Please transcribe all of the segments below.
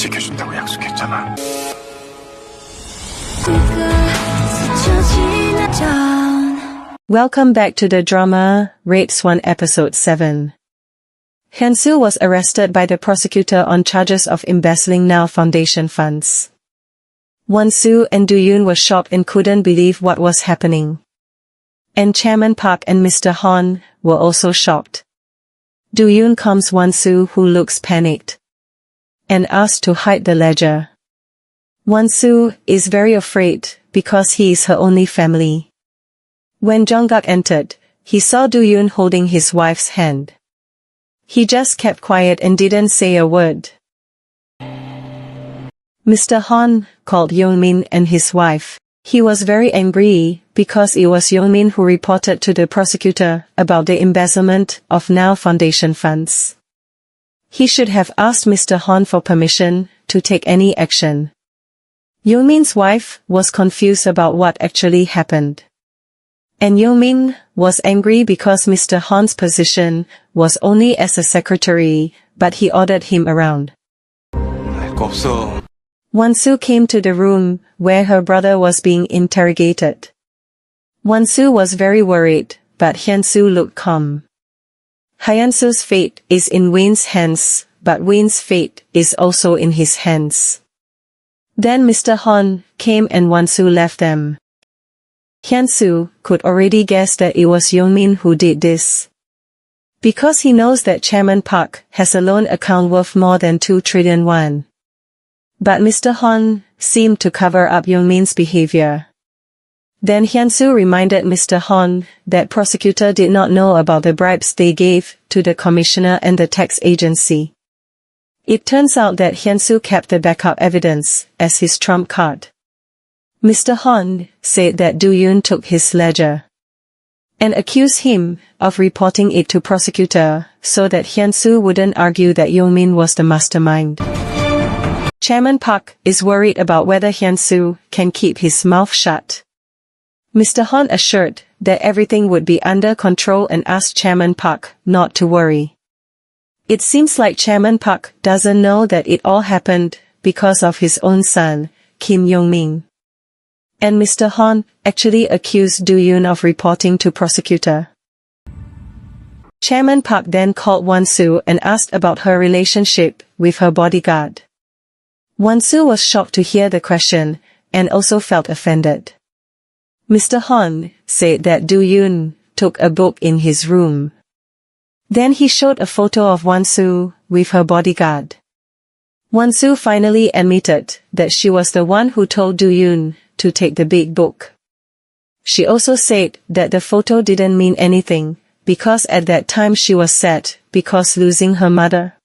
지켜준다고 약속했잖아. Welcome back to the drama, Raid Swan Episode 7. Hyun-soo was arrested by the prosecutor on charges of embezzling Now Foundation funds. Won-soo and Do-yoon were shocked and couldn't believe what was happening. And Chairman Park and Mr. Hon were also shocked. Do-yoon calms Won-soo, who looks panicked, and asks to hide the ledger. Won-soo is very afraid because he is her only family. When Jung-gak entered, he saw Do-yoon holding his wife's hand. He just kept quiet and didn't say a word. Mr. Hon called Young-min and his wife. He was very angry because it was Young-min who reported to the prosecutor about the embezzlement of Now Foundation funds. He should have asked Mr. Hon for permission to take any action. Young-min's wife was confused about what actually happened. And Young-min was angry because Mr. Hon's position was only as a secretary, but he ordered him around. 알 거 없어. Won-soo came to the room where her brother was being interrogated. Won-soo was very worried, but Hyun-soo looked calm. Hyun-soo's fate is in Win's hands, but Win's fate is also in his hands. Then Mr. Hon came and Won-soo left them. Hyun-soo could already guess that it was Young-min who did this. Because he knows that Chairman Park has a loan account worth more than 2 trillion won. But Mr. Hon seemed to cover up Young-min's behavior. Then Hyun-soo reminded Mr. Hon that prosecutor did not know about the bribes they gave to the commissioner and the tax agency. It turns out that Hyun-soo kept the backup evidence as his trump card. Mr. Hon said that Do-yoon took his ledger and accused him of reporting it to prosecutor so that Hyun-soo wouldn't argue that Young-min was the mastermind. Chairman Park is worried about whether Hyun-soo can keep his mouth shut. Mr. Hon assured that everything would be under control and asked Chairman Park not to worry. It seems like Chairman Park doesn't know that it all happened because of his own son, Kim Yong-min. And Mr. Hon actually accused Do-yoon of reporting to prosecutor. Chairman Park then called Won-soo and asked about her relationship with her bodyguard. Won-soo was shocked to hear the question, and also felt offended. Mr. Hon said that Do-yoon took a book in his room. Then he showed a photo of Won-soo with her bodyguard. Won-soo finally admitted that she was the one who told Do-yoon to take the big book. She also said that the photo didn't mean anything, because at that time she was sad because losing her mother.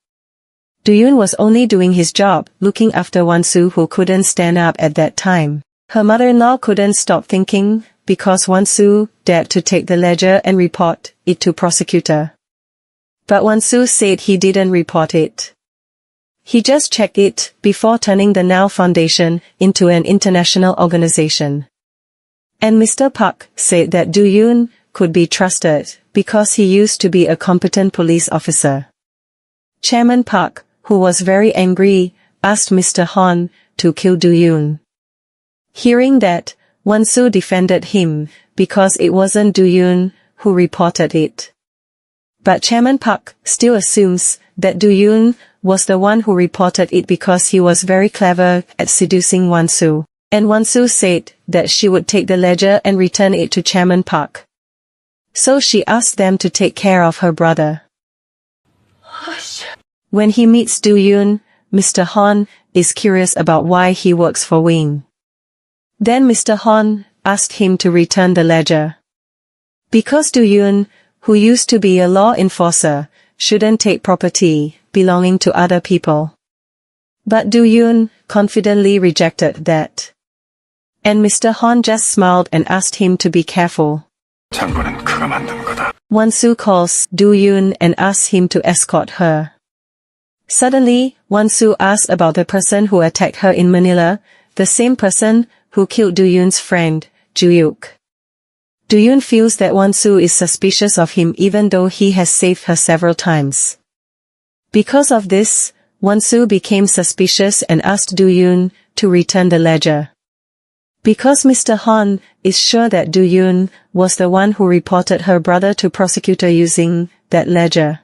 Do-yoon was only doing his job, looking after Won-soo, who couldn't stand up at that time. Her mother-in-law couldn't stop thinking, because Won-soo dared to take the ledger and report it to prosecutor. But Won-soo said he didn't report it. He just checked it before turning the Now Foundation into an international organization. And Mr. Park said that Do-yoon could be trusted because he used to be a competent police officer. Chairman Park, who was very angry, asked Mr. Hon to kill Do-yoon. Hearing that, Won-soo defended him because it wasn't Do-yoon who reported it. But Chairman Park still assumes that Do-yoon was the one who reported it because he was very clever at seducing Won-soo. And Won-soo said that she would take the ledger and return it to Chairman Park. So she asked them to take care of her brother. When he meets Do-yoon, Mr. Hon is curious about why he works for Wing. Then Mr. Hon asked him to return the ledger. Because Do-yoon, who used to be a law enforcer, shouldn't take property belonging to other people. But Do-yoon confidently rejected that. And Mr. Hon just smiled and asked him to be careful. 창고는 그가 만든 거다. Won-soo calls Do-yoon and asks him to escort her. Suddenly, Won-soo asks about the person who attacked her in Manila, the same person who killed Do-yoon's friend, Ju-yuk. Do-yoon feels that Won-soo is suspicious of him even though he has saved her several times. Because of this, Won-soo became suspicious and asked Do-yoon to return the ledger. Because Mr. Han is sure that Do-yoon was the one who reported her brother to prosecutor using that ledger.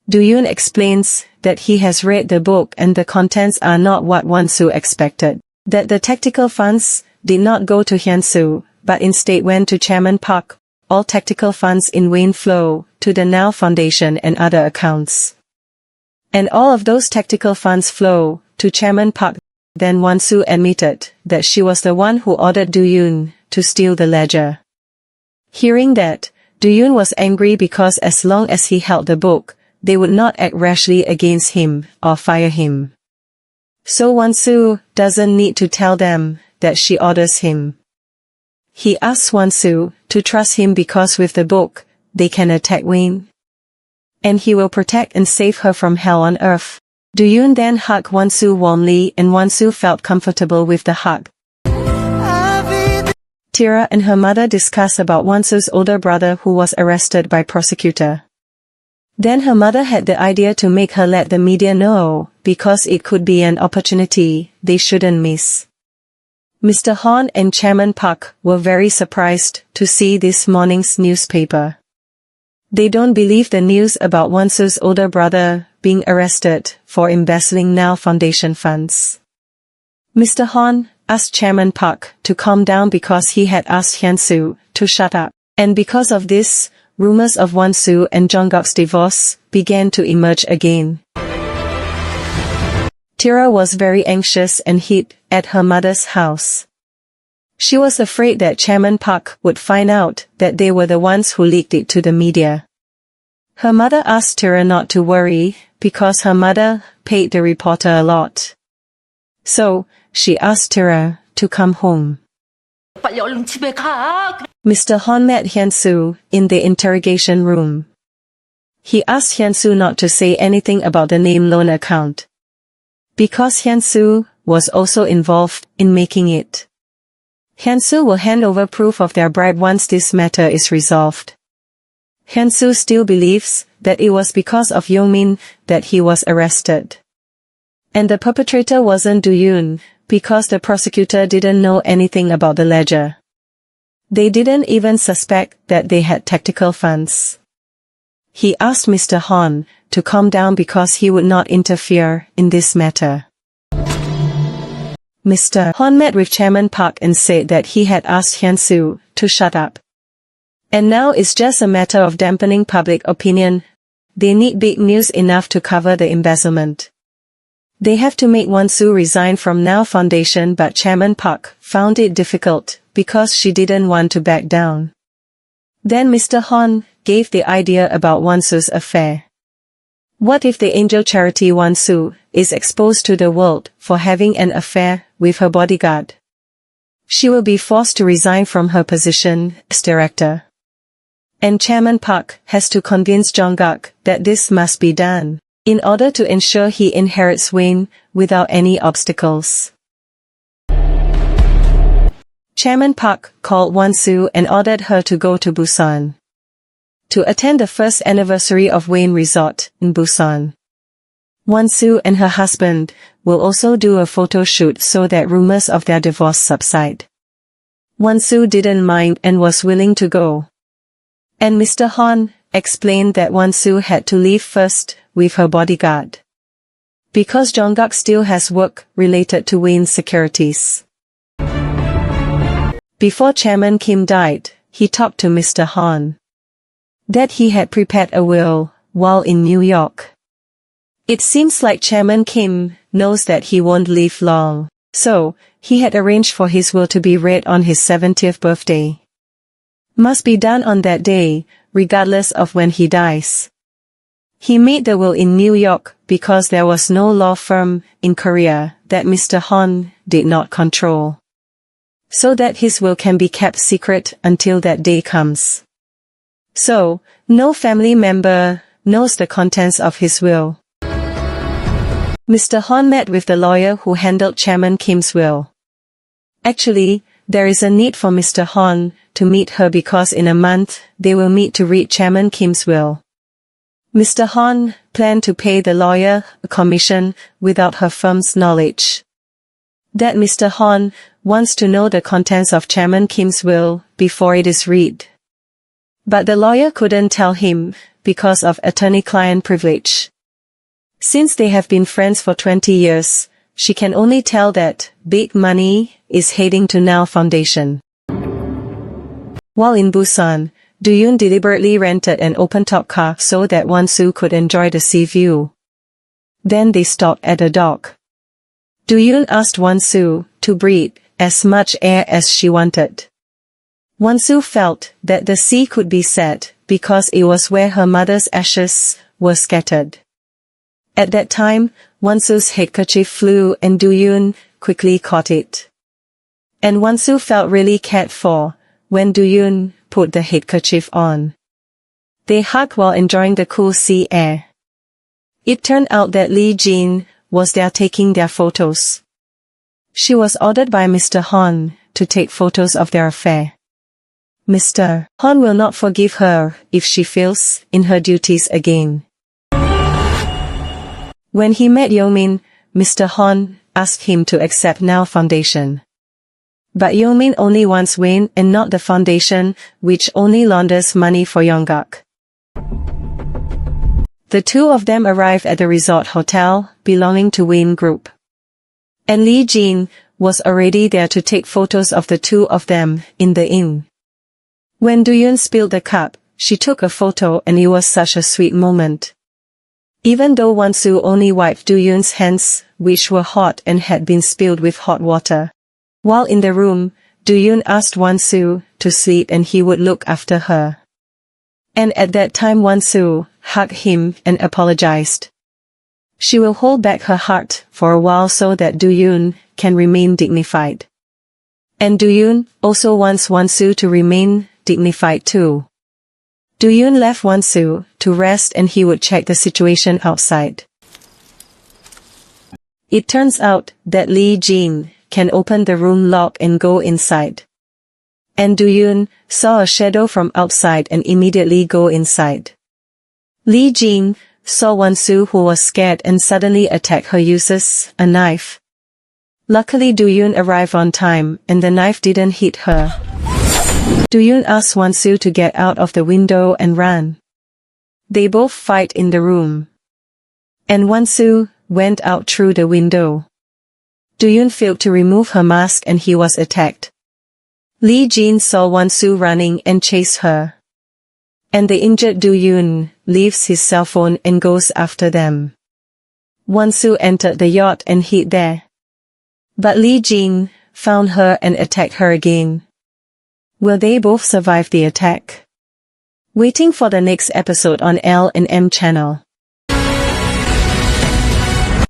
Do-yoon explains that he has read the book and the contents are not what Won-soo expected. That the tactical funds did not go to Hyun-soo, but instead went to Chairman Park. All tactical funds in Wayne flow to the Now Foundation and other accounts. And all of those tactical funds flow to Chairman Park. Then Won-soo admitted that she was the one who ordered Do-yoon to steal the ledger. Hearing that, Do-yoon was angry because as long as he held the book, they would not act rashly against him or fire him. So Won-soo doesn't need to tell them that she orders him. He asks Won-soo to trust him because with the book, they can attack Wayne. And he will protect and save her from hell on earth. Do-yoon then hugged Won-soo warmly and Won-soo felt comfortable with the hug. Tira and her mother discuss about Won-soo's older brother who was arrested by prosecutor. Then her mother had the idea to make her let the media know, because it could be an opportunity they shouldn't miss. Mr. Han and Chairman Park were very surprised to see this morning's newspaper. They don't believe the news about Won-soo's older brother being arrested for embezzling Now Foundation funds. Mr. Han asked Chairman Park to calm down because he had asked Hyun-soo to shut up. And because of this, rumors of Won-soo and Jongak's divorce began to emerge again. Tira was very anxious and hid at her mother's house. She was afraid that Chairman Park would find out that they were the ones who leaked it to the media. Her mother asked Tira not to worry, because her mother paid the reporter a lot. So, she asked Tira to come home. Mr. Han met Hyun-soo in the interrogation room. He asked Hyun-soo not to say anything about the name loan account, because Hyun-soo was also involved in making it. Hyun-soo will hand over proof of their bribe once this matter is resolved. Hyun-soo still believes that it was because of Young-min that he was arrested. And the perpetrator wasn't Do-yoon, because the prosecutor didn't know anything about the ledger. They didn't even suspect that they had tactical funds. He asked Mr. Han to calm down because he would not interfere in this matter. Mr. Han met with Chairman Park and said that he had asked Hyun-soo to shut up. And now it's just a matter of dampening public opinion. They need big news enough to cover the embezzlement. They have to make Won-soo resign from Now Foundation, but Chairman Park found it difficult because she didn't want to back down. Then Mr. Han gave the idea about Won-soo's affair. What if the angel charity Won-soo is exposed to the world for having an affair with her bodyguard? She will be forced to resign from her position as director. And Chairman Park has to convince Jong-gak that this must be done, in order to ensure he inherits Wayne without any obstacles. Chairman Park called Won-soo and ordered her to go to Busan to attend the first anniversary of Wayne Resort in Busan. Won-soo and her husband will also do a photo shoot so that rumors of their divorce subside. Won-soo didn't mind and was willing to go. And Mr. Han explained that Won-soo had to leave first with her bodyguard, because Jong-gak still has work related to Wayne's securities. Before Chairman Kim died, he talked to Mr. Han that he had prepared a will while in New York. It seems like Chairman Kim knows that he won't live long, so he had arranged for his will to be read on his 70th birthday. Must be done on that day, regardless of when he dies. He made the will in New York because there was no law firm in Korea that Mr. Han did not control, so that his will can be kept secret until that day comes. So, no family member knows the contents of his will. Mr. Han met with the lawyer who handled Chairman Kim's will. Actually, there is a need for Mr. Han to meet her because in a month they will meet to read Chairman Kim's will. Mr. Han planned to pay the lawyer a commission without her firm's knowledge. That Mr. Han wants to know the contents of Chairman Kim's will before it is read. But the lawyer couldn't tell him because of attorney-client privilege. Since they have been friends for 20 years, she can only tell that big money is heading to Now Foundation. While in Busan, Do-yoon deliberately rented an open-top car so that Won-soo could enjoy the sea view. Then they stopped at a dock. Do-yoon asked Won-soo to breathe as much air as she wanted. Won-soo felt that the sea could be sad because it was where her mother's ashes were scattered. At that time, Won-soo's handkerchief flew and Do-yoon quickly caught it. And Won-soo felt really cared for when Do-yoon put the handkerchief on. They hugged while enjoying the cool sea air. It turned out that Lee Jin was there taking their photos. She was ordered by Mr. Han to take photos of their affair. Mr. Han will not forgive her if she fails in her duties again. When he met Yeomin, Mr. Han asked him to accept Now Foundation. But Yeomin only wants Wayne and not the foundation, which only launders money for Yonggak. The two of them arrived at the resort hotel belonging to Wayne Group. And Lee Jin was already there to take photos of the two of them in the inn. When Do-yoon spilled the cup, she took a photo and it was such a sweet moment. Even though Won-soo only wiped Do-yoon's hands, which were hot and had been spilled with hot water. While in the room, Do-yoon asked Won-soo to sleep and he would look after her. And at that time Won-soo hugged him and apologized. She will hold back her heart for a while so that Do-yoon can remain dignified. And Do-yoon also wants Won-soo to remain dignified too. Do-yoon left Won-soo to rest and he would check the situation outside. It turns out that Lee Jin can open the room lock and go inside. And Do-yoon saw a shadow from outside and immediately go inside. Lee Jin saw Won-soo who was scared and suddenly attacked her uses a knife. Luckily Do-yoon arrived on time and the knife didn't hit her. Do-yoon asked Won-soo to get out of the window and ran. They both fight in the room. And Won-soo went out through the window. Do-yoon failed to remove her mask and he was attacked. Lee Jin saw Won-soo running and chased her. And the injured Do-yoon leaves his cell phone and goes after them. Won-soo entered the yacht and hid there. But Lee Jin found her and attacked her again. Will they both survive the attack? Waiting for the next episode on L&M channel.